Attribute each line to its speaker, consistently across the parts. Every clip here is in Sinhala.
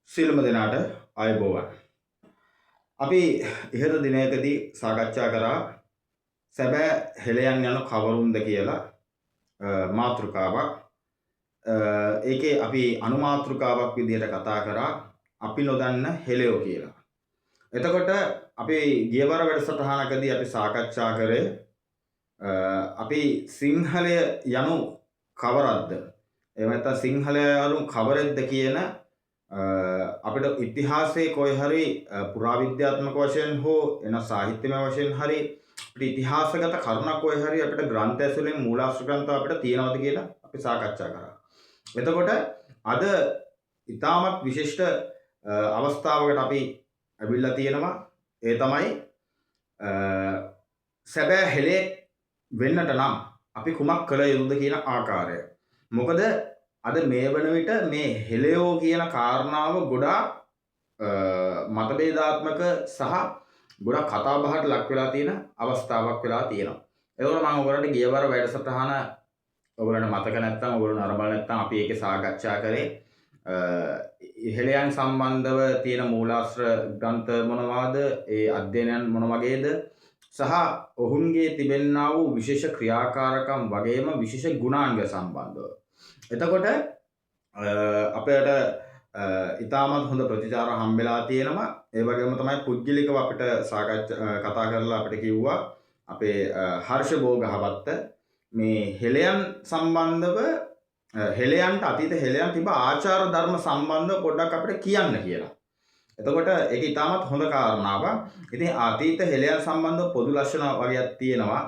Speaker 1: සියලුම දෙනාට ආයුබෝවන්. අපි ඉහත දිනයකදී සාකච්ඡා කරා සැබෑ හෙළයන් යනු කවරුන්ද කියලා මාතෘකාවක්. ඒකේ අපි අනුමාතෘකාවක් විදිහට කතා කරා අපි නොදන්න හෙළයෝ කියලා. එතකොට අපි ගියවර වැඩසටහනකදී අපි සාකච්ඡා කරේ අපි සිංහලය යනු කවරක්ද? එහෙම නැත්නම් සිංහලය යනු කවරෙක්ද කියන අපිට ඉතිහාසයේ කොයි හරි පුරාවිද්‍යාත්මක වශයෙන් හෝ එන සාහිත්‍යමය වශයෙන් හරි අපිට ඉතිහාසගත කරුණක් කොයි හරි අපිට ග්‍රන්ථ ඇසුරෙන් මූලාශ්‍ර ග්‍රන්ථ අපිට තියෙනවද කියලා අපි සාකච්ඡා කරා. එතකොට අද ඉතාමත් විශිෂ්ට අවස්ථාවකට අපි ඇවිල්ලා තියෙනවා. ඒ තමයි සැබෑ හෙළේ වෙන්නට නම් අපි කුමක් කළ යුතුද කියන ආකාරය. මොකද අද මේ වන විට මේ හෙළයෝ කියන කාරණාව ගොඩාක් මතභේදාත්මක සහ ගොඩාක් කතා බහට ලක් වෙලා තියෙන අවස්ථාවක් වෙලා තියෙනවා. ඒකෝර මම ඔයගොල්ලන්ට ගියවර වැඩසටහන ඔයගොල්ලන්ට මතක නැත්නම් ඔයගොල්ලෝ නරඹලා නැත්නම් අපි ඒකේ සාකච්ඡා කරේ හෙළයන් සම්බන්ධව තියෙන මූලාශ්‍ර ග්‍රන්ථ මොනවාද, ඒ අධ්‍යයනයන් මොන වගේද සහ ඔවුන්ගේ තිබෙන්නා වූ විශේෂ ක්‍රියාකාරකම් වගේම විශේෂ ගුණාංග සම්බන්ධව. එතකොට අපිට ඉතාමත් හොඳ ප්‍රතිචාර හම්බෙලා තියෙනවා. ඒ වගේම තමයි පුද්ගලිකව අපිට කතා කරලා අපිට කිව්වා අපේ හර්ෂ බෝගහවත්ත මේ හෙළයන් සම්බන්ධව හෙළයන්ට අතීත හෙළයන් තිබ ආචාර ධර්ම සම්බන්ධව පොඩ්ඩක් අපිට කියන්න කියලා. එතකොට ඒක ඉතාමත් හොඳ කාරණාවක්. ඉතින් අතීත හෙළයන් සම්බන්ධව පොදු ලක්ෂණ වගේක් තියෙනවා.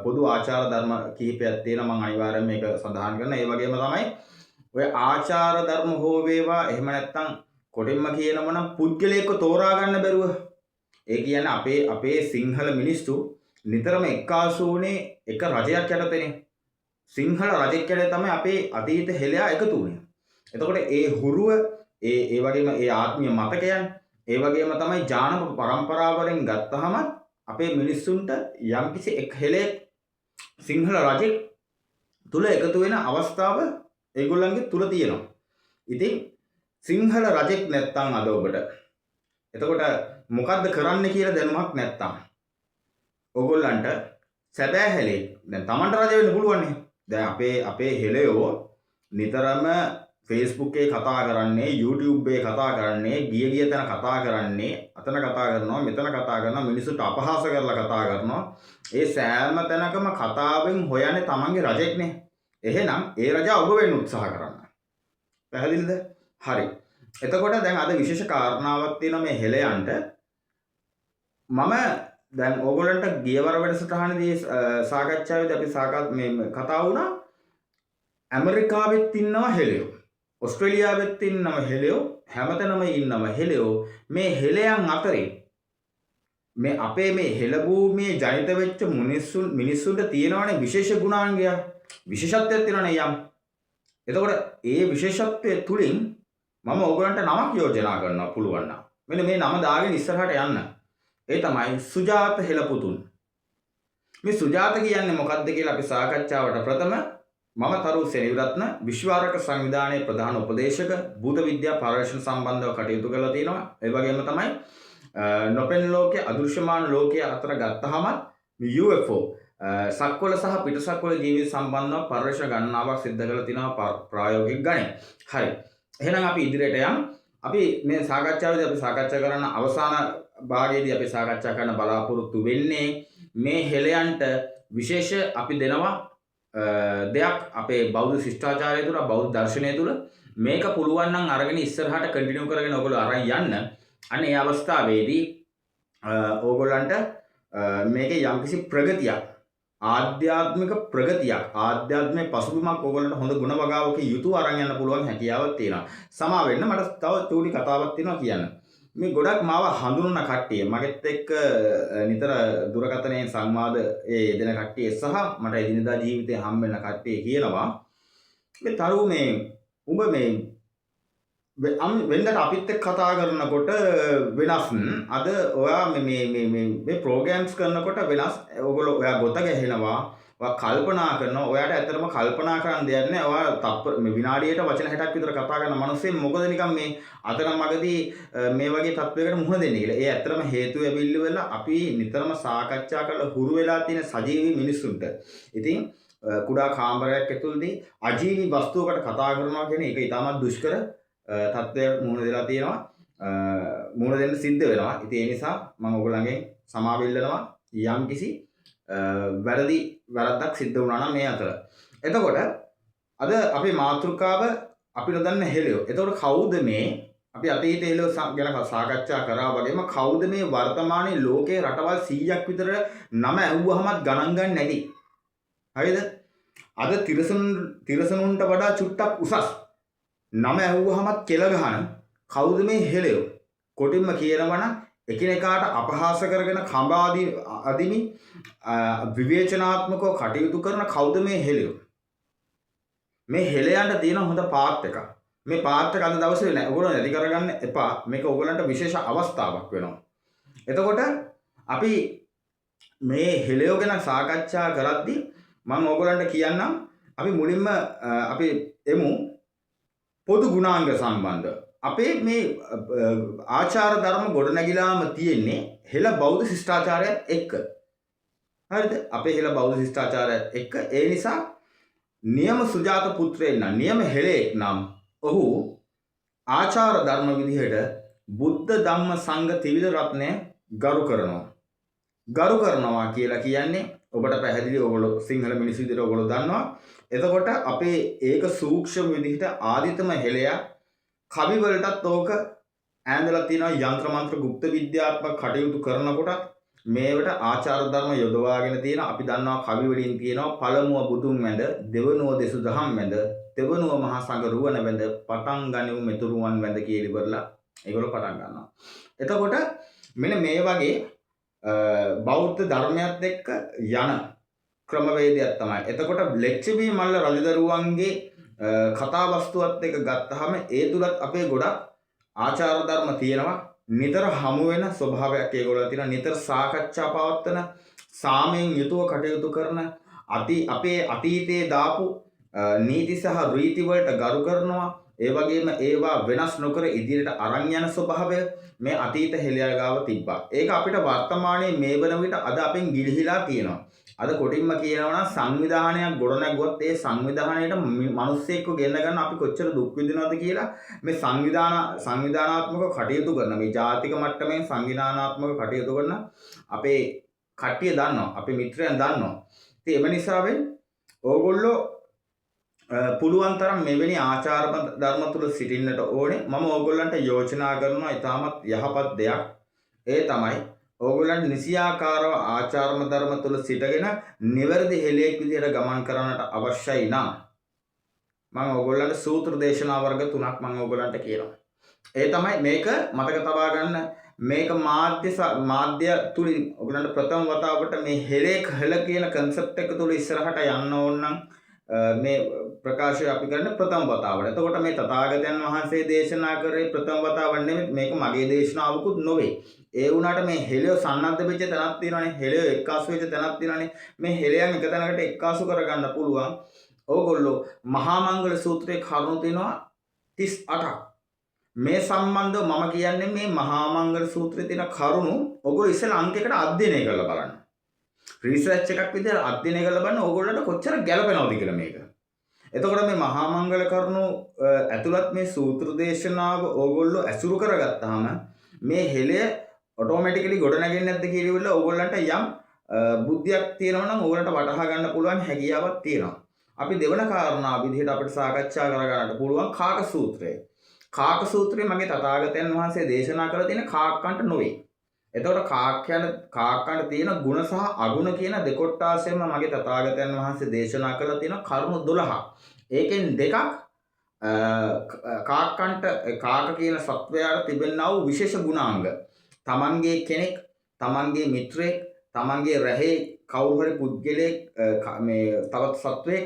Speaker 1: පොදු ආචාර ධර්ම කිහිපයක් තියෙනවා. මම අනිවාර්යයෙන් මේක සඳහන් කරනවා. ඒ වගේම තමයි ඔය ආචාර ධර්ම හෝ වේවා එහෙම නැත්නම් කොටින්ම කියනම නම් පුද්ගලයෙක්ව තෝරා ගන්න බැරුව. ඒ කියන්නේ අපේ සිංහල මිනිස්සු නිතරම එක්කාසු වුණේ එක රජයක් යටතේනේ. සිංහල රජෙක් යටතේ තමයි අපේ අතීත හෙළයා එකතු වුණේ. එතකොට ඒ හුරුව ඒ වගේම ඒ ආත්මීය මතකයන් ඒ වගේම තමයි ජානක පරම්පරාවලින් ගත්තහම අපේ මිනිස්සුන්ට යම්කිසි එක් හෙළයක් සිංහල රජෙක් තුල එකතු වෙන අවස්ථාව ඒගොල්ලන්ගේ තුල තියෙනවා. ඉතින් සිංහල රජෙක් නැත්තම් අද ඔබට එතකොට මොකද්ද කරන්න කියලා දැනුමක් නැත්තම් ඕගොල්ලන්ට සැබෑ හෙළේ දැන් Tamanට රජ වෙන්න පුළුවන් නේ. දැන් අපේ හෙළයෝ නිතරම Facebook එකේ කතා කරන්නේ, YouTube එකේ කතා කරන්නේ, ගිය තැන කතා කරන්නේ, අතන කතා කරනවා, මෙතන කතා කරනවා, මිනිස්සුන්ට අපහාස කරලා කතා කරනවා. ඒ සෑම තැනකම කතාවෙන් හොයන්නේ Tamanගේ රජෙක්නේ. එහෙනම් ඒ රජා ඔබ වෙන්න උත්සාහ කරන්න. පැහැදිලිද? හරි. එතකොට දැන් අද විශේෂ කාරණාවක් තියෙනවා මේ හෙළයන්ට. මම දැන් ඕගොල්ලන්ට ගියවර වැඩසටහනේදී සාකච්ඡාවේදී අපි කතා වුණා ඇමරිකාවෙත් ඉන්නවා හෙළයෝ. ඔස්ට්‍රේලියාවෙත් ඉන්නවා හෙළයෝ. හැමතැනම ඉන්නවා හෙළයෝ. මේ හෙළයන් අතරින් මේ අපේ මේ හෙළ භූමියේ ජනිත වෙච්ච මිනිස්සුන්ට තියෙනවනේ විශේෂ ගුණාංගයක්. විශේෂත්වයක් තියෙනවනේ යම්. එතකොට ඒ විශේෂත්වය තුලින් මම ඕගොල්ලන්ට නමක් යෝජනා කරනවා පුළුවන් නම්. මෙන්න මේ නම දාගෙන ඉස්සරහට යන්න. ඒ තමයි සුජාත හෙළපුතුන්. මේ සුජාත කියන්නේ මොකක්ද කියලා අපි සාකච්ඡාවට ප්‍රථම මම තරු සෙනවිරත්න විශ්වාරක සංවිධානයේ ප්‍රධාන උපදේශක භූත විද්‍යා පර්යේෂණ සම්බන්ධව කටයුතු කරලා තියෙනවා. ඒ වගේම තමයි නොපෙන් ලෝකයේ අදෘශ්‍යමාන ලෝකයේ අතර ගත්තහම UFO සක්වල සහ පිටසක්වල ජීවිත සම්බන්ධව පර්යේෂණ ගණනාවක් සිදු කරලා තිනවා ප්‍රායෝගික ගණන්. හරි. එහෙනම් අපි ඉදිරියට යමු. අපි මේ සාකච්ඡාවේදී අපි සාකච්ඡා කරන අවසාන භාගයේදී අපි සාකච්ඡා කරන්න බලාපොරොත්තු වෙන්නේ මේ හෙළයන්ට විශේෂ අපි දෙනවා දෙයක් අපේ බෞද්ධ ශිෂ්ටාචාරය තුළ බෞද්ධ දර්ශනය තුළ මේක පුළුවන් නම් අරගෙන ඉස්සරහට කන්ටිනියු කරගෙන ඔයගොල්ලෝ අරන් යන්න. අන්න ඒ අවස්ථාවේදී ඕගොල්ලන්ට මේකේ යම්කිසි ප්‍රගතියක් ආධ්‍යාත්මික ප්‍රගතියක් ආධ්‍යාත්මික පසුබිමක් ඕගොල්ලන්ට හොඳ ගුණ වගාවක යුතුව අරන් යන්න පුළුවන් හැකියාවක් තියෙනවා. සමා වෙන්න මට තව චූටි කතාවක් තියෙනවා කියන්න. මේ ගොඩක් මාව හඳුනන කට්ටිය මගෙත් එක්ක නිතර දුරකථනයේ සංවාද යෙදෙන කට්ටිය සහ මට එදිනදා ජීවිතේ හම්බෙන කට්ටිය කියනවා මේ තරු මේ උඹ මේ වෙනදට අපිත් එක්ක කතා කරනකොට වෙනස් අද ඔයා මේ ප්‍රෝග්‍රෑම්ස් කරනකොට වෙනස්. ඔයගොල්ලෝ ඔයා ගොත ගැහෙනවා, ඔයා කල්පනා කරනවා. ඔයාට ඇත්තටම කල්පනා කරන්න දෙයක් නැහැ. ඔයා මේ විනාඩියට වචන 60ක් විතර කතා කරන මිනිස්සෙ මොකද නිකන් මේ අතන මගදී මේ වගේ තත්වයකට මුහුණ දෙන්නේ කියලා. ඒ ඇත්තටම හේතුව ඇවිල්ලි වෙලා අපි නිතරම සාකච්ඡා කරලා හුරු වෙලා තියෙන සජීවී මිනිස්සුන්ට. ඉතින් කුඩා කාමරයක් ඇතුළතදී අජීවී වස්තුවකට කතා කරනවා කියන්නේ ඒක ඉතාමත් දුෂ්කර තත්ත්වයක් මුහුණ දෙලා තියෙනවා. මුහුණ දෙන්න සිද්ධ වෙනවා. ඉතින් ඒ නිසා මම ඔයගොල්ලන්ගෙන් සමාව ඉල්ලනවා යම්කිසි වැරද්දක් සිද්ධ වුණා නම් මේ අතර. එතකොට අද අපේ මාතෘකාව අපි නොදන්න හෙළියෝ. එතකොට කවුද මේ අපි අතීතයේ හෙළියෝ ගැන සාකච්ඡා කරා වගේම කවුද මේ වර්තමානයේ ලෝකයේ රටවල් 100ක් විතර නම ඇහුවහමත් ගණන් ගන්න නැති. හරිද? අද තිරසනුන්ට වඩා චුට්ටක් උසස් නම ඇහුවහමත් කෙල ගහන කවුද මේ හෙළියෝ? කොටින්ම කියනවා නම් එකිනෙකාට අපහාස කරගෙන කඹ අදිමි විවේචනාත්මකව කටයුතු කරන කවුද මේ හෙළියෝ? මේ හෙළයන්ට තියෙන හොඳ පාත් එකක්. මේ පාත් එක අද දවසේ නෑ. ඔයගොල්ලෝ නැති කරගන්න එපා. මේක ඔයගොල්ලන්ට විශේෂ අවස්ථාවක් වෙනවා. එතකොට අපි මේ හෙළියෝ ගැන සාකච්ඡා කරද්දී මම ඔයගොල්ලන්ට කියන්නම් අපි මුලින්ම අපි එමු පොදු ගුණාංග සම්බන්ධ. අපේ මේ ආචාර ධර්ම ගොඩනැගිලාම තියෙන්නේ හෙළ බෞද්ධ ශිෂ්ටාචාරයත් එක්ක. හරිද? අපේ හෙළ බෞද්ධ ශිෂ්ටාචාරයත් එක්ක ඒ නිසා නියම සුජාත පුත්‍රයෙක් නම් නියම හෙළයෙක් නම් ඔහු ආචාර ධර්ම විදිහට බුද්ධ ධම්ම සංඝ ත්‍රිවිධ රත්නය ගරු කරනවා. ගරු කරනවා කියලා කියන්නේ ඔබට පැහැදිලි ඔයගොල්ලෝ සිංහල මිනිස්සු විදිහට ඔයගොල්ලෝ දන්නවා. එතකොට අපේ ඒක සූක්ෂම විදිහට ආදිතම හෙළයා කවි වලටත් ඕක ඈඳලා තියෙනවා යంత్ర මන්ත්‍ර গুপ্ত විද්‍යාත්මක කටයුතු කරනකොට මේවට ආචාර ධර්ම යොදවාගෙන තියෙන අපි දන්නවා කවි වලින් තියෙනවා පළමුව බුදුන් වැඳ දෙවනුව දෙසු දහම් වැඳ තෙවනුව මහා සංඝ රුවන වැඳ පටන් ගනිමු මෙතුරුවන් වැඳ කියලා ඉවරලා ඒගොල්ලෝ පටන් ගන්නවා. එතකොට මෙන්න මේ වගේ බෞද්ධ ධර්මයත් එක්ක යන ක්‍රමවේදයක් තමයි. එතකොට ලෙච්චවි මල්ල රජදරුවන්ගේ කතා වස්තුවත් එක්ක ගත්තාම ඒ තුලත් අපේ ගොඩක් ආචාර ධර්ම තියෙනවා. නිතර හමු වෙන ස්වභාවයක් ඒගොල්ලෝ තියෙනවා. නිතර සාකච්ඡා පවත්වන සාමයෙන් යුතුව කටයුතු කරන අපේ අතීතයේ දාපු නීති සහ රීති වලට ගරු කරනවා. ඒ වගේම ඒවා වෙනස් නොකර ඉදිරියට අරන් යන ස්වභාවය මේ අතීත හෙළියා ගාව තිබ්බා. ඒක අපිට වර්තමානයේ මේ වන විට අද අපෙන් ගිලිහිලා තියෙනවා. අද කොටින්ම කියනවා නම් සංවිධානයක් ගොඩනැගුවත් ඒ සංවිධානයට මිනිස්සෙක්ව ගෙන්න ගන්න අපි කොච්චර දුක් විඳිනවද කියලා මේ සංවිධානාත්මක කටයුතු කරන මේ ජාතික මට්ටමේ සංවිධානාත්මක කටයුතු කරන අපේ කට්ටිය දන්නවා. අපේ මිත්‍රයන් දන්නවා. ඉතින් එම නිසාවෙන් ඕගොල්ලෝ පුළුවන් තරම් මෙවැනි ආචාර ධර්ම තුල සිටින්නට ඕනේ. මම ඕගොල්ලන්ට යෝජනා කරනවා ඉතාමත් යහපත් දෙයක්. ඒ තමයි ඕගොල්ලන්ට නිසියාකාරව ආචාරම ධර්ම තුල සිටගෙන නිවැරදි හෙළියෙක් විදිහට ගමන් කරන්නට අවශ්‍යයි නම් මම ඕගොල්ලන්ට සූත්‍ර දේශනා වර්ග 3ක් මම ඕගොල්ලන්ට කියනවා. ඒ තමයි මේක මතක තබා ගන්න. මේක මාධ්‍ය තුලින් ඕගොල්ලන්ට ප්‍රථම වතාවට මේ හෙළ කියන concept එක තුල ඉස්සරහට යන්න ඕන නම් මේ ප්‍රකාශය අපි කරන ප්‍රථම වතාවට. එතකොට මේ තථාගතයන් වහන්සේ දේශනා කරේ ප්‍රථම වතාවක් නෙමෙයි. මේක මගේ දේශනාවකුත් නොවේ. ඒ වුණාට මේ හෙළියෝ සන්නද්ධ වෙච්ච තැනක් තියෙනවානේ. හෙළියෝ එක්කාසු වෙච්ච තැනක් තියෙනවානේ. මේ හෙළියන් එක තැනකට එක්කාසු කරගන්න පුළුවන්. ඕගොල්ලෝ මහා මංගල සූත්‍රයේ කරුණු තියෙනවා 38ක්. මේ සම්බන්ධව මම කියන්නේ මේ මහා මංගල සූත්‍රයේ තියෙන කරුණු ඕගොල්ලෝ ඉස්සෙල්ලා අංකයකට අධ්‍යයනය කරලා බලන්න. රිසර්ච් එකක් විදිහට අධ්‍යයනය කරලා බලන්න ඕගොල්ලන්ට කොච්චර ගැළපෙනවද කියලා මේක. එතකොට මේ මහා මංගල කරුණු ඇතුළත් මේ සූත්‍ර දේශනාව ඕගොල්ලෝ ඇසුරු කරගත්තාම මේ හෙළය ඔටෝමැටිකලි ගොඩ නැගෙන්නේ නැද්ද කියලා ඉවරලා ඕගොල්ලන්ට යම් බුද්ධියක් තියෙනවා නම් ඕගොල්ලන්ට වටහා ගන්න පුළුවන් හැකියාවක් තියෙනවා. අපි දෙවන කාරණා විදිහට අපිට සාකච්ඡා කරගන්නට පුළුවන් කාක සූත්‍රය. කාක සූත්‍රය මගේ තථාගතයන් වහන්සේ දේශනා කරලා තියෙන කාක්කන්ට නොවේ. එතකොට කාක්කන්ට තියෙන ගුණ සහ අගුණ කියන දෙකොට්ටාසෙම මගේ තථාගතයන් වහන්සේ දේශනා කරලා තියෙන කරුණු 12ක්. ඒකෙන් දෙකක් කාක කියන සත්වයාට තිබෙනා වූ විශේෂ ගුණාංග. තමන්ගේ කෙනෙක්, තමන්ගේ මිත්‍රයෙක්, තමන්ගේ රැහේ කවුරු හරි පුද්ගලයෙක් මේ තවත් සත්වයෙක්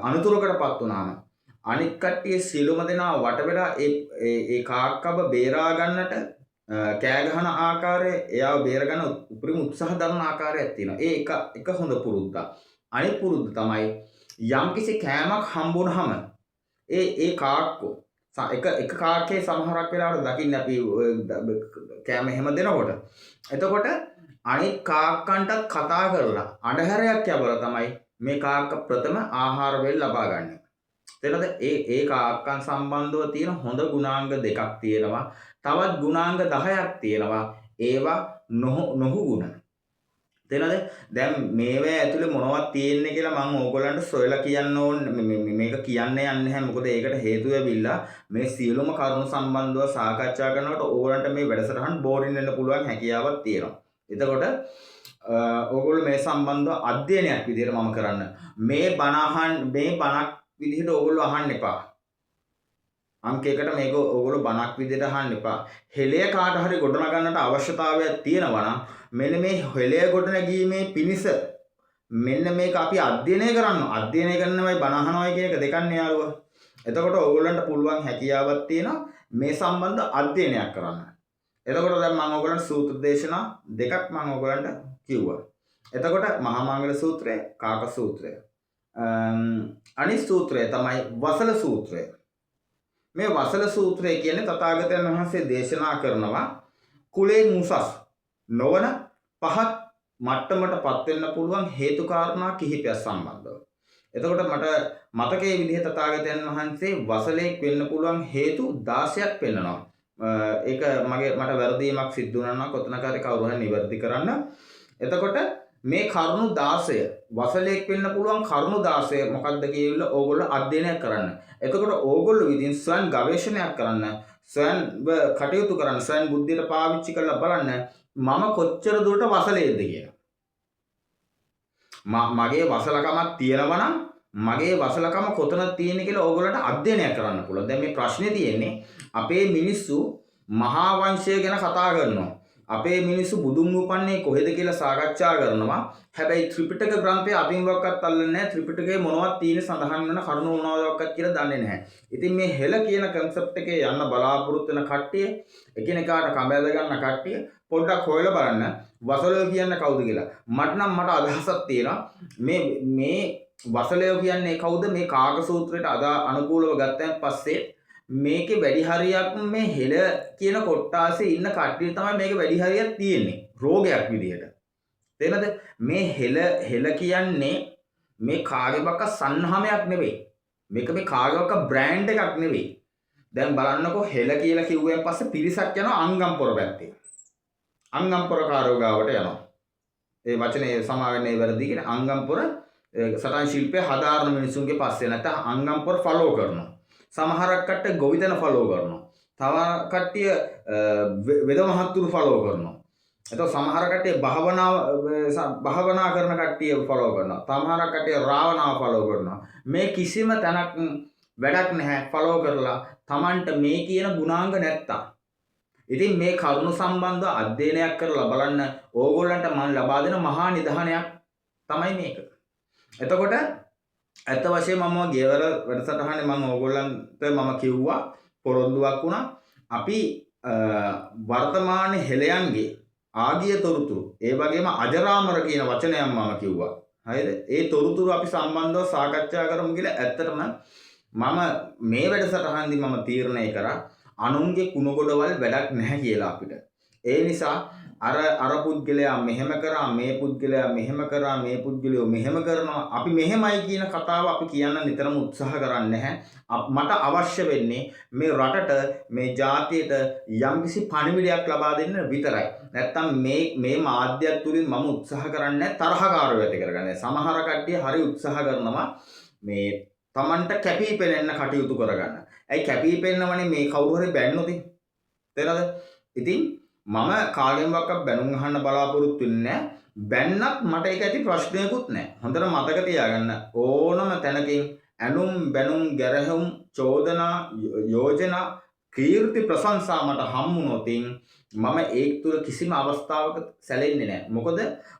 Speaker 1: අනුතුරකටපත් වුණාම අනික් කට්ටිය සියලුම දෙනා වට වෙලා ඒ කාක්කව බේරා ගන්නට කෑ ගහන ආකාරය, එයාව බේර ගන්න උපරිම උත්සාහ දරන ආකාරයක් තියෙනවා. ඒ එක හොඳ පුරුද්දක්. අනිත් පුරුද්ද තමයි යම්කිසි කෑමක් හම්බුනහම ඒ කාක්කෝ එක කාක්කේ සමහරක් වෙලාවට දකින්න අපි කෑම එහෙම දෙනකොට එතකොට අනිත් කාක්කන්ටත් කතා කරලා අඬහැරයක් යවලා තමයි මේ කාක්ක ප්‍රථම ආහාර වේල ලබා ගන්න. තේරෙනවද? ඒ කාක්කන් සම්බන්ධව තියෙන හොඳ ගුණාංග දෙකක් තියෙනවා. තවත් ගුණාංග 10ක් තියෙනවා. ඒවා නොහු ගුණ. තේරෙනවද? දැන් මේවා ඇතුලේ මොනවද තියෙන්නේ කියලා මම ඕගොල්ලන්ට සොයලා කියන්න ඕනේ. මේක කියන්න යන්නේ නැහැ. මොකද ඒකට හේතුව ඇවිල්ලා මේ සියලුම කරුණු සම්බන්ධව සාකච්ඡා කරනකොට ඕගොල්ලන්ට මේ වැඩසටහන් බෝරින් වෙන්න පුළුවන් හැකියාවක් තියෙනවා. එතකොට ඕගොල්ලෝ මේ සම්බන්ධව අධ්‍යයනයක් විදිහට මම කරන්න. මේ බණක් විදිහට ඕගොල්ලෝ අහන්න එපා. අංකයකට මේක ඕගොල්ලෝ බණක් විදිහට අහන්න එපා. හෙළය කාට හරි ගොඩනගන්නට අවශ්‍යතාවයක් තියෙනවා නම් මෙන්න මේ හෙළය ගොඩනැගීමේ පිණිස මෙන්න මේක අපි අධ්‍යයනය කරන්න. අධ්‍යයනය කරනවයි බණ අහනවයි කියන එක දෙකන්නේ යාළුවා. එතකොට ඕගොල්ලන්ට පුළුවන් හැකියාවක් තියෙනවා මේ සම්බන්ධ අධ්‍යයනයක් කරන්න. එතකොට දැන් මම ඕගොල්ලන්ට සූත්‍ර දේශනා දෙකක් මම ඕගොල්ලන්ට කිව්වා. එතකොට මහා මංගල සූත්‍රය, කාක සූත්‍රය. අනිත් සූත්‍රය තමයි වසල සූත්‍රය. මේ වසල සූත්‍රය කියන්නේ තථාගතයන් වහන්සේ දේශනා කරනවා කුලයෙන් උසස් නොවන පහත් මට්ටමටපත් වෙන්න පුළුවන් හේතු කාරණා කිහිපයක් සම්බන්ධව. එතකොට මට මතකයේ විදිහ තථාගතයන් වහන්සේ වසලෙක් වෙන්න පුළුවන් හේතු 16ක් පෙන්නනවා. ඒක මට වැරදීමක් සිද්ධ වුණා නම් කොතනකරි කවුරු හරි නිවැරදි කරන්න. එතකොට මේ කරුණු 16 වසලෙක් වෙන්න පුළුවන් කරුණු 16 මොකක්ද කියලා ඕගොල්ලෝ අධ්‍යයනය කරන්න. එතකොට ඕගොල්ලෝ විදිහින් ස්වයං ගවේෂණයක් කරන්න, ස්වයං කටයුතු කරන්න, ස්වයං බුද්ධියට පාවිච්චි කරලා බලන්න මම කොච්චර දුරට වසලේද කියලා. මගේ වසලකමක් තියෙනවා නම් මගේ වසලකම කොතනද තියෙන්නේ කියලා ඕගොල්ලන්ට අධ්‍යයනය කරන්න පුළුවන්. දැන් මේ ප්‍රශ්නේ තියෙන්නේ අපේ මිනිස්සු මහා වංශය ගැන කතා කරනවා. අපේ මිනිස්සු බුදුන් උපන්නේ කොහෙද කියලා සාකච්ඡා කරනවා. හැබැයි ත්‍රිපිටක ග්‍රන්ථය අතින්වක්වත් අල්ලන්නේ නැහැ. ත්‍රිපිටකයේ මොනවද තියෙන්නේ සඳහන් වෙන කරුණු මොනවදක්වත් කියලා දන්නේ නැහැ. ඉතින් මේ හෙළ කියන concept එකේ යන්න බලාපොරොත්තු වෙන කට්ටිය, එකිනෙකාට කඹැද ගන්න කට්ටිය පොඩ්ඩක් හොයලා බලන්න වසලය කියන්නේ කවුද කියලා. මට අදහසක් තියෙනවා මේ වසලය කියන්නේ කවුද? මේ කාක සූත්‍රයට අනුකූලව ගත්තන් පස්සේ මේකේ වැඩි හරියක් මේ හෙළ කියන කොට්ටාසේ ඉන්න කට්ටිය තමයි මේක වැඩි හරියක් තියෙන්නේ රෝගයක් විදිහට. තේරෙනද? මේ හෙළ කියන්නේ මේ කාගේවක සන්හමයක් නෙවෙයි. මේක මේ කාගේවක බ්‍රෑන්ඩ් එකක් නෙවෙයි. දැන් බලන්නකෝ හෙළ කියලා කිව්වෙන් පස්සේ පිරිසක් යනවා අංගම්පොර පැත්තේ. අංගම්පොර කාරෝ ගාවට යනවා. ඒ වචනේ සමා වෙන්නේ වැරදි කියන අංගම්පොර සටන් ශිල්පය හදාරන මිනිසුන්ගේ පස්සේ නැත්නම් අංගම්පොර ෆලෝ කරනවා. සමහරක් කට්ටිය ගොවිතැන ෆලෝ කරනවා. තව කට්ටිය වෙද මහත්තුරු ෆලෝ කරනවා. එතකොට සමහර කට්ටිය භාවනා කරන කට්ටිය ෆලෝ කරනවා. සමහර කට්ටිය රාවණාව ෆලෝ කරනවා. මේ කිසිම තැනක් වැඩක් නැහැ ෆලෝ කරලා Tamanට මේ කියන ගුණාංග නැත්තම්. ඉතින් මේ කරුණු සම්බන්ධව අධ්‍යයනයක් කරලා බලන්න ඕගොල්ලන්ට මම ලබා දෙන මහා නිධානයක් තමයි මේක. එතකොට ඇත්ත වශයෙන්ම මම ගෙවල වැඩසටහනේ මම ඕගොල්ලන්ට මම කිව්වා පොරොන්දුවක් වුණා අපි වර්තමාන හෙළයන්ගේ ආගිය තොරතුරු ඒ වගේම අජරාමර කියන වචනයක් මම කිව්වා. හරිද? ඒ තොරතුරු අපි සම්බන්ධව සාකච්ඡා කරමු කියලා ඇත්තටම මම මේ වැඩසටහනදී මම තීරණය කරා අනුන්ගේ කුණ ගොඩවල් වැඩක් නැහැ කියලා අපිට. ඒ නිසා අර පුද්ගලයා මෙහෙම කරා මේ පුද්ගලයා මෙහෙම කරා මේ පුද්ගලයෝ මෙහෙම කරනවා අපි මෙහෙමයි කියන කතාව අපි කියන්න නිතරම උත්සාහ කරන්නේ නැහැ. මට අවශ්‍ය වෙන්නේ මේ රටට මේ ජාතියට යම්කිසි පණිවිඩයක් ලබා දෙන්න විතරයි. නැත්තම් මේ මාධ්‍යයක් තුලින් මම උත්සාහ කරන්නේ තරහකාරව ඇති කරගන්න. සමහර කට්ටිය හරි උත්සාහ කරනවා මේ Tamanට කැපී පෙනෙන්න කටයුතු කරගන්න. ඇයි කැපී පෙනෙනවනේ මේ කවුරු හරි බැන්නොත් තේරෙනවද? ඉතින් මම කාගෙන්වත් බැනුම් අහන්න බලාපොරොත්තු වෙන්නේ නැහැ. බැන්නත් මට ඒක ඇති ප්‍රශ්නයක්වත් නැහැ. හොඳට මතක තියාගන්න ඕනම තැනකින් ඇනුම් බැනුම් ගැරහුම් චෝදනා යෝජනා කීර්ති ප්‍රශංසා මට හම්බුනොත් මම ඒක තුල කිසිම අවස්ථාවක සැලෙන්නේ නැහැ. මොකද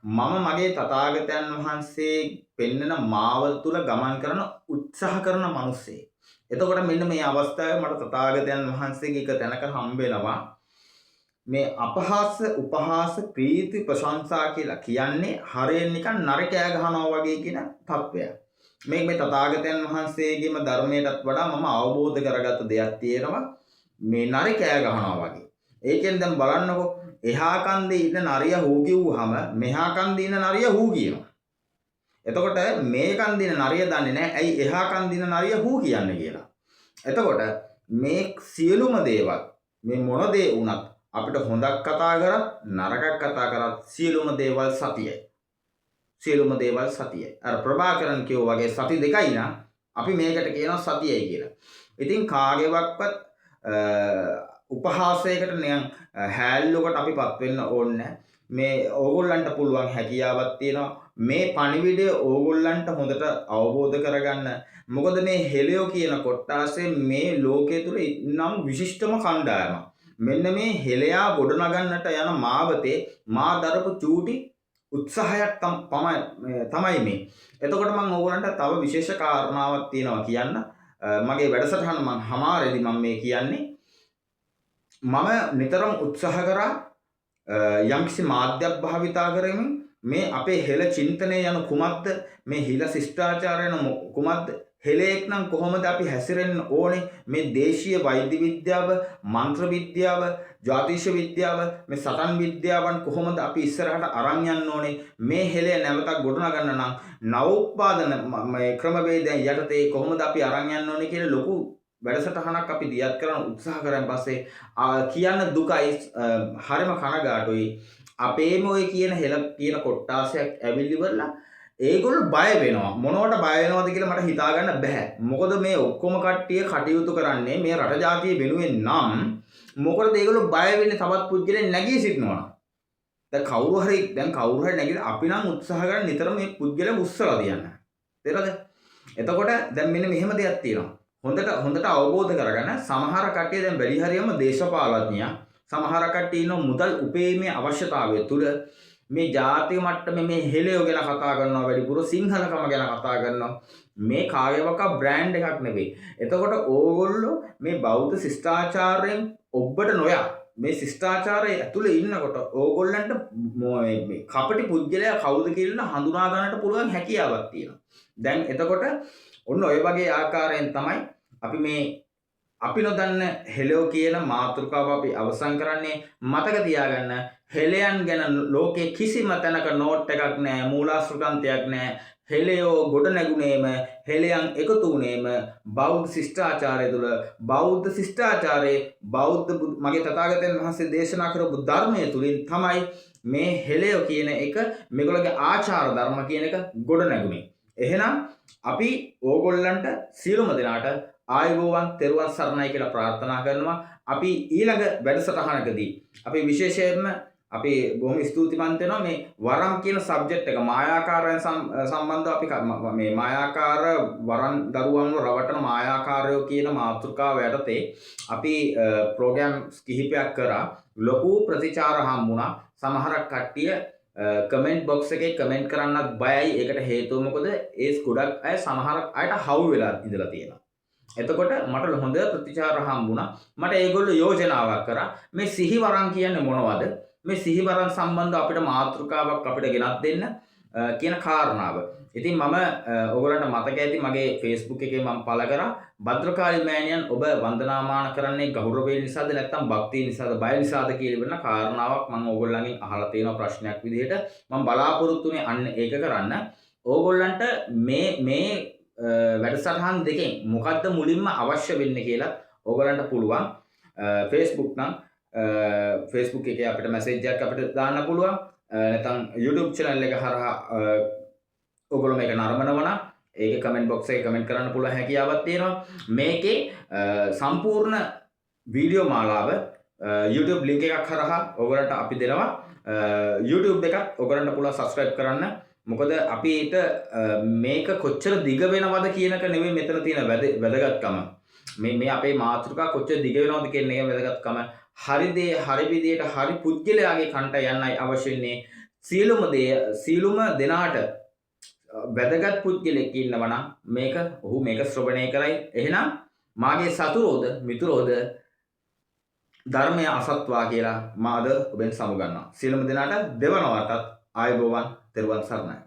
Speaker 1: මම මගේ තථාගතයන් වහන්සේ පෙන්වන මාවල් තුල ගමන් කරන උත්සාහ කරන මිනිස්සෙක්. එතකොට මෙන්න මේ අවස්ථාවේ මට තථාගතයන් වහන්සේගේ එක තැනක හම්බ වෙනවා මේ අපහාස උපහාස ප්‍රීති ප්‍රශංසා කියලා කියන්නේ හරියට නිකන් නරකෑ ගහනවා වගේ කියන තත්වයක්. මේ තථාගතයන් වහන්සේගේම ධර්මයටත් වඩා මම අවබෝධ කරගත්ත දෙයක් තියෙනවා මේ නරකෑ ගහනවා වගේ. ඒකෙන් දැන් බලන්නකෝ එහා කන්දේ ඉන්න නරිය හූ කිව්වහම මෙහා කන්දේ ඉන්න නරිය හූ කියනවා. එතකොට මේ කන්දේ ඉන්න නරිය දන්නේ නැහැ ඇයි එහා කන්දේ ඉන්න නරිය හූ කියන්නේ කියලා. එතකොට මේ සියලුම දේවල් මේ මොන දේ වුණත් අපිට හොඳක් කතා කරත් නරකක් කතා කරත් සියලුම දේවල් සතියයි. සියලුම දේවල් සතියයි. අර ප්‍රභාකරන් කියෝ වගේ සති දෙකයි නා අපි මේකට කියනවා සතියයි කියලා. ඉතින් කාගේවක්වත් උපහාසයකට නියම් හැල්ලුවකට අපිපත් වෙන්න ඕනේ මේ ඕගොල්ලන්ට පුළුවන් හැකියාවක් තියෙනවා මේ පණිවිඩය ඕගොල්ලන්ට හොඳට අවබෝධ කරගන්න. මොකද මේ හෙලියෝ කියන කොට්ටාසේ මේ ලෝකයේ තුල නම් විශිෂ්ටම කණ්ඩායමක්. මෙන්න මේ හෙලයා ගොඩනගන්නට යන මාවතේ මා දරපු චූටි උත්සාහයක් තමයි මේ. එතකොට මම ඕගොල්ලන්ට තව විශේෂ කාරණාවක් තියෙනවා කියන්න. මගේ වැඩසටහන මම හමාරෙදි මම මේ කියන්නේ මම නිතරම උත්සාහ කරා යම්කිසි මාධ්‍යයක් භාවිතා කරමින් මේ අපේ හෙළ චින්තනය යන කුමක්ද මේ හිල ශිෂ්ටාචාරය යන කුමක්ද හෙළයෙක් නම් කොහොමද අපි හැසිරෙන්න ඕනේ මේ දේශීය වෛද්‍ය විද්‍යාව මන්ත්‍ර විද්‍යාව ජ්‍යොතිෂ විද්‍යාව මේ සටන් විද්‍යාවන් කොහොමද අපි ඉස්සරහට අරන් යන්න ඕනේ මේ හෙළය නැවතත් ගොඩනගන්න නම් නවෝත්පාදන මේ ක්‍රමවේදයන් යටතේ කොහොමද අපි අරන් යන්න ඕනේ කියලා ලොකු වැඩසටහනක් අපි දියත් කරන උත්සාහ කරන් පස්සේ කියන්න දුකයි හරිම කනගාටුයි අපේම ඔය කියන හෙළ කියන කොට්ටාසයක් ඇවිල්ලිවලා ඒගොල්ලෝ බය වෙනවා මොනවට බය වෙනවද කියලා මට හිතා ගන්න බෑ මොකද මේ ඔක්කොම කට්ටිය කටයුතු කරන්නේ මේ රට ජාතිය වෙනුවෙන් නම් මොකද ඒගොල්ලෝ බය වෙන්නේ තවත් පුද්ගලෙන් නැගී සිටිනවා දැන් කවුරු හරි නැගිලා අපි නම් උත්සාහ කරන නිතර මේ පුද්ගලයා උස්සලා තියන්න තේරෙද එතකොට දැන් මෙන්න මෙහෙම දෙයක් තියෙනවා හොඳට අවබෝධ කරගන්න සමහර කට්ටිය දැන් බැරි හරියම දේශපාලඥයා සමහර කට්ටිය ඉන්න මුදල් උපයීමේ අවශ්‍යතාවය තුල මේ ජාතික මට්ටමේ මේ හෙළයෝ ගැන කතා කරනවා වැඩිපුර සිංහලකම ගැන කතා කරනවා මේ කාගේවක බ්‍රෑන්ඩ් එකක් නෙවෙයි. එතකොට ඕගොල්ලෝ මේ බෞද්ධ ශිෂ්ටාචාරයෙන් ඔබට නොයා මේ ශිෂ්ටාචාරයේ ඇතුලේ ඉන්නකොට ඕගොල්ලන්ට මේ කපටි පුද්ගලයා කවුද කියලා හඳුනා ගන්නට පුළුවන් හැකියාවක් තියෙනවා. දැන් එතකොට ඔන්න ඔය වගේ ආකාරයෙන් තමයි අපි මේ අපි නොදන්න හෙළයෝ කියන මාතෘකාව අපි අවසන් කරන්නේ මතක තියාගන්න හෙළයන් ගැන ලෝකේ කිසිම තැනක නෝට් එකක් නැහැ මූලාශ්‍ර ග්‍රන්ථයක් නැහැ හෙළයෝ ගොඩ නැගුණේම හෙළයන් එකතු වුණේම බෞද්ධ ශිෂ්ටාචාරය තුළ බෞද්ධ ශිෂ්ටාචාරයේ බෞද්ධ මගේ තථාගතයන් වහන්සේ දේශනා කරපු ධර්මයේ තුලින් තමයි මේ හෙළයෝ කියන එක මේගොල්ලෝගේ ආචාර ධර්ම කියන එක ගොඩ නැගුණේ. එහෙනම් අපි ඕගොල්ලන්ට සියලුම දෙනාට ආයුබෝවන් තෙරුවන් සරණයි කියලා ප්‍රාර්ථනා කරනවා. අපි ඊළඟ වැඩසටහනකදී අපි විශේෂයෙන්ම අපි බොහොම ස්තුතිවන්ත වෙනවා මේ වරම් කියන සබ්ජෙක්ට් එක මායාකාරයන් සම්බන්ධව අපි මේ මායාකාර වරන් දරුවන්ව රවටන මායාකාරයෝ කියන මාතෘකාව යටතේ අපි ප්‍රෝග්‍රෑම්ස් කිහිපයක් කරා ලොකු ප්‍රතිචාර හම්බුණා. සමහරක් කට්ටිය කමෙන්ට් බොක්ස් එකේ කමෙන්ට් කරන්නත් බයයි. ඒකට හේතුව මොකද ඒ ගොඩක් අය සමහර අයට හවු වෙලා ඉඳලා තියෙනවා. එතකොට මට හොඳ ප්‍රතිචාර හම්බුණා. මට ඒගොල්ලෝ යෝජනාවක් කරා මේ සිහිවරන් කියන්නේ මොනවද? මේ සිහිවරන් සම්බන්ධව අපිට මාතෘකාවක් අපිට ගෙනත් දෙන්න කියන කාරණාව. ඉතින් මම ඔයගොල්ලන්ට මතක ඇති මගේ Facebook එකේ මම පළ කරා භද්‍රකාලි මෑණියන් ඔබ වන්දනාමාන කරන්නේ ගෞරවයෙන් නිසාද නැත්නම් භක්තිය නිසාද බය නිසාද කියලා වෙන කාරණාවක් මම ඕගොල්ලන්ගෙන් අහලා තියෙන ප්‍රශ්නයක් විදිහට මම බලාපොරොත්තු වෙන්නේ අන්න ඒක කරන්න. ඕගොල්ලන්ට මේ වැඩසටහන් දෙකෙන් මොකද්ද මුලින්ම අවශ්‍ය වෙන්නේ කියලා ඕගොල්ලන්ට පුළුවන් Facebook නම් Facebook එකේ අපිට මැසේජ් එකක් අපිට දාන්න පුළුවන් නැත්නම් YouTube channel එක හරහා ඔයගොල්ලෝ මේක නරඹනවා නම් ඒකේ කමෙන්ට් බොක්ස් එකේ කමෙන්ට් කරන්න පුළුවන් හැකියාවක් තියෙනවා. මේකේ සම්පූර්ණ වීඩියෝ මාලාව YouTube link එකක් හරහා ඔයගොල්ලන්ට අපි දෙනවා. YouTube එකත් ඔයගොල්ලන්ට පුළුවන් subscribe කරන්න. මොකද අපිට මේක කොච්චර දිග වෙනවද කියනක නෙවෙයි මෙතන තියෙන වැදගත්කම. මේ අපේ මාතෘකා කොච්චර දිග වෙනවද කියන එක වැදගත්කම. හරි දේ හරි විදියට හරි පුද්ගලයාගේ කන්ට යන්නයි අවශ්‍ය වෙන්නේ. සියලුම දෙනාට වැදගත් පුද්ගලෙක් ඉන්නවා නම් ඔහු මේක ශ්‍රවණය කරයි. එහෙනම් මාගේ සතුරෝද මිතුරෝද ධර්මය අසත්වා කියලා මා අද ඔබෙන් සමුගන්නවා. සියලුම දෙනාට දෙවනවටත් ආයුබෝවන් තෙරුවන් සරණයි.